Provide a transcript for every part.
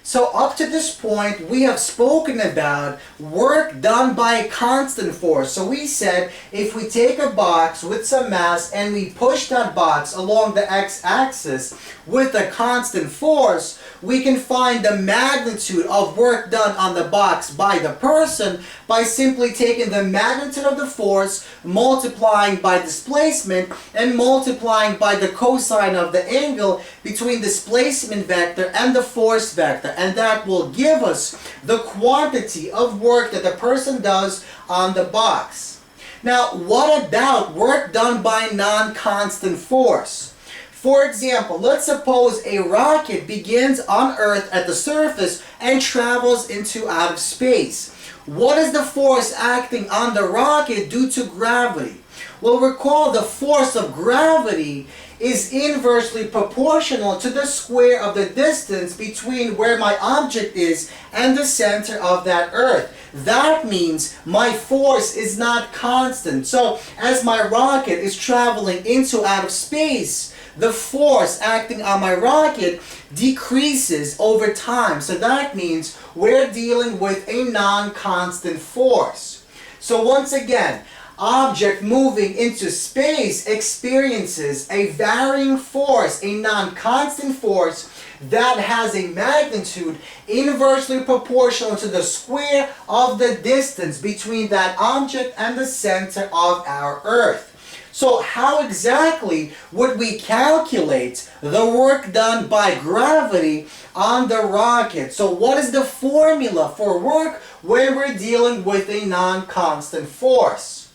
So up to this point, we have spoken about work done by a constant force. So we said if we take a box with some mass and we push that box along the x-axis with a constant force, we can find the magnitude of work done on the box by the person by simply taking the magnitude of the force, multiplying by displacement, and multiplying by the cosine of the angle between displacement vector and the force vector. And that will give us the quantity of work that the person does on the box. Now, what about work done by non-constant force? For example, let's suppose a rocket begins on Earth at the surface and travels into outer space. What is the force acting on the rocket due to gravity? Well, recall the force of gravity is inversely proportional to the square of the distance between where my object is and the center of that Earth. That means my force is not constant. So as my rocket is traveling into outer space, the force acting on my rocket decreases over time. So that means we're dealing with a non-constant force. So once again, object moving into space experiences a varying force, a non-constant force that has a magnitude inversely proportional to the square of the distance between that object and the center of our Earth. So how exactly would we calculate the work done by gravity on the rocket? So what is the formula for work when we're dealing with a non-constant force?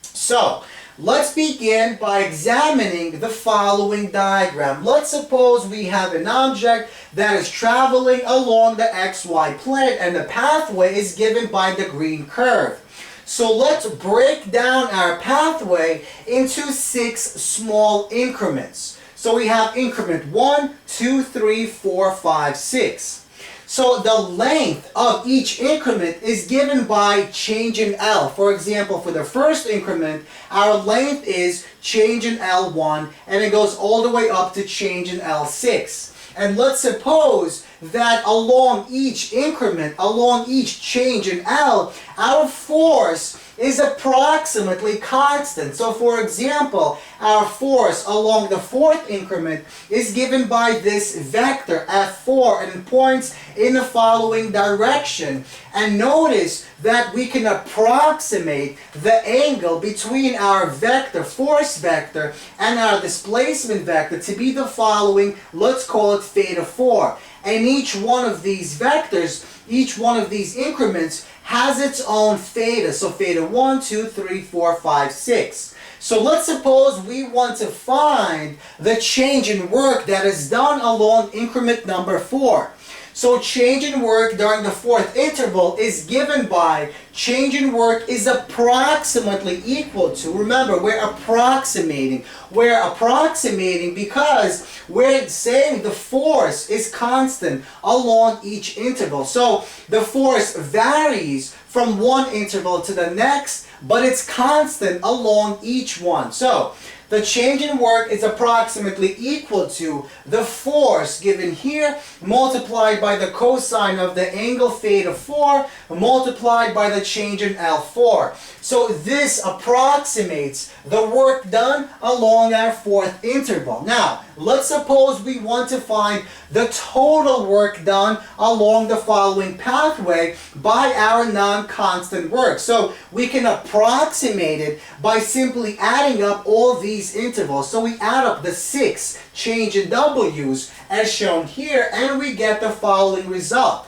So let's begin by examining the following diagram. Let's suppose we have an object that is traveling along the XY plane and the pathway is given by the green curve. So let's break down our pathway into 6 small increments. So we have increment 1, 2, 3, 4, 5, 6. So the length of each increment is given by change in L. For example, for the first increment, our length is change in L1 and it goes all the way up to change in L6. And let's suppose that along each increment, along each change in L, our force is approximately constant. So for example, our force along the 4th increment is given by this vector F4 and it points in the following direction. And notice that we can approximate the angle between our vector, force vector, and our displacement vector to be the following, let's call it theta 4. And each one of these vectors, each one of these increments has its own theta. So theta 1, 2, 3, 4, 5, 6. So let's suppose we want to find the change in work that is done along increment number 4. So change in work during the 4th interval is given by change in work is approximately equal to, remember, we're approximating. We're approximating because we're saying the force is constant along each interval. So the force varies from one interval to the next, but it's constant along each one. So the change in work is approximately equal to the force given here multiplied by the cosine of the angle theta 4 multiplied by the change in L4. So this approximates the work done along our 4th interval. Now, let's suppose we want to find the total work done along the following pathway by our non-constant work. So we can approximate it by simply adding up all these intervals. So we add up the 6 change in W's as shown here and we get the following result.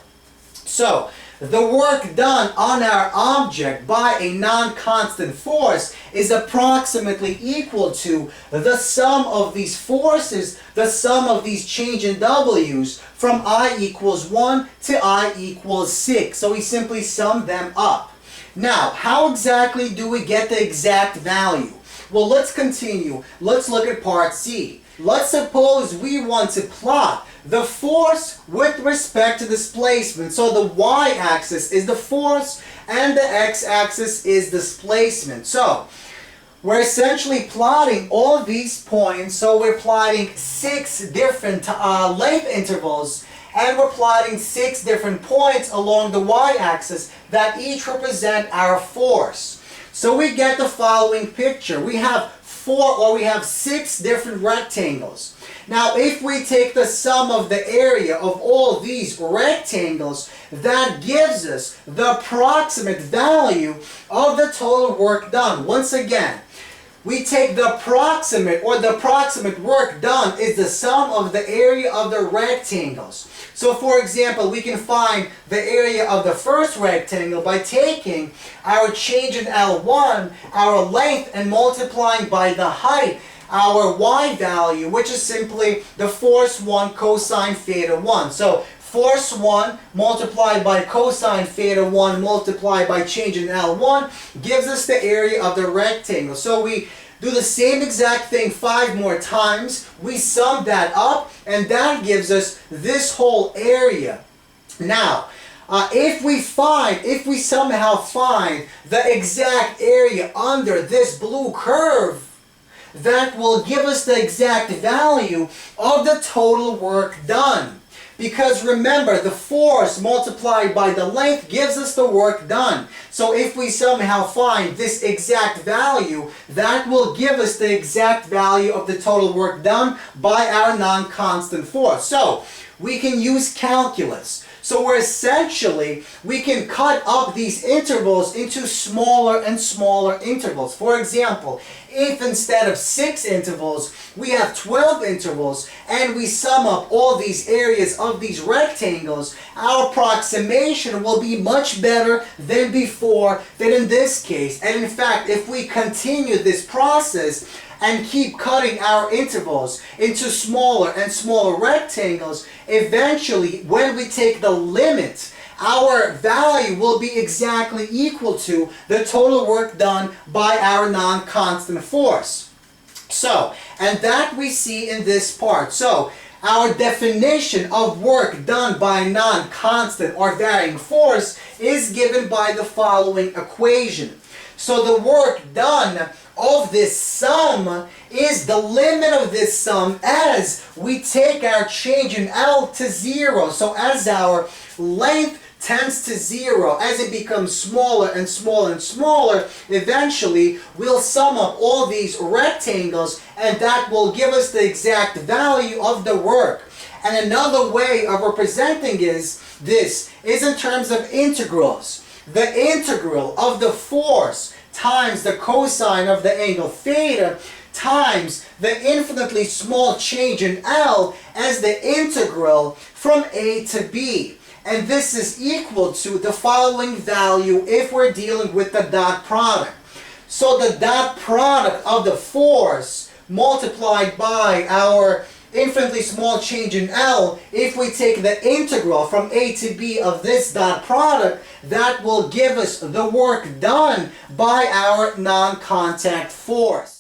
So the work done on our object by a non-constant force is approximately equal to the sum of these forces, the sum of these change in W's from I equals 1 to I equals 6. So we simply sum them up. Now, how exactly do we get the exact value? Well, let's continue. Let's look at part C. Let's suppose we want to plot the force with respect to displacement. So the y-axis is the force and the x-axis is displacement. So we're essentially plotting all of these points. So we're plotting 6 different length intervals and we're plotting 6 different points along the y-axis that each represent our force. So we get the following picture. We have 6 different rectangles. Now if we take the sum of the area of all these rectangles, that gives us the approximate value of the total work done. Once again, we take the approximate work done is the sum of the area of the rectangles. So for example, we can find the area of the first rectangle by taking our change in L1, our length, and multiplying by the height, our y value, which is simply the force 1 cosine theta 1. So force 1 multiplied by cosine theta 1 multiplied by change in L1 gives us the area of the rectangle. So we do the same exact thing 5 more times. We sum that up, and that gives us this whole area. Now, if we somehow find the exact area under this blue curve, that will give us the exact value of the total work done. Because remember, the force multiplied by the length gives us the work done. So if we somehow find this exact value, that will give us the exact value of the total work done by our non-constant force. So we can use calculus. So we can cut up these intervals into smaller and smaller intervals. For example, if instead of 6 intervals, we have 12 intervals, and we sum up all these areas of these rectangles, our approximation will be much better than before, than in this case. And in fact, if we continue this process and keep cutting our intervals into smaller and smaller rectangles, eventually, when we take the limit, our value will be exactly equal to the total work done by our non-constant force. So, and that we see in this part. So, our definition of work done by non-constant or varying force is given by the following equation. So the work done of this sum is the limit of this sum as we take our change in L to 0. So as our length tends to 0, as it becomes smaller and smaller and smaller, eventually we'll sum up all these rectangles, and that will give us the exact value of the work. And another way of representing this is in terms of integrals. The integral of the force times the cosine of the angle theta times the infinitely small change in L as the integral from A to B. And this is equal to the following value if we're dealing with the dot product. So the dot product of the force multiplied by our infinitely small change in L, if we take the integral from A to B of this dot product, that will give us the work done by our non-contact force.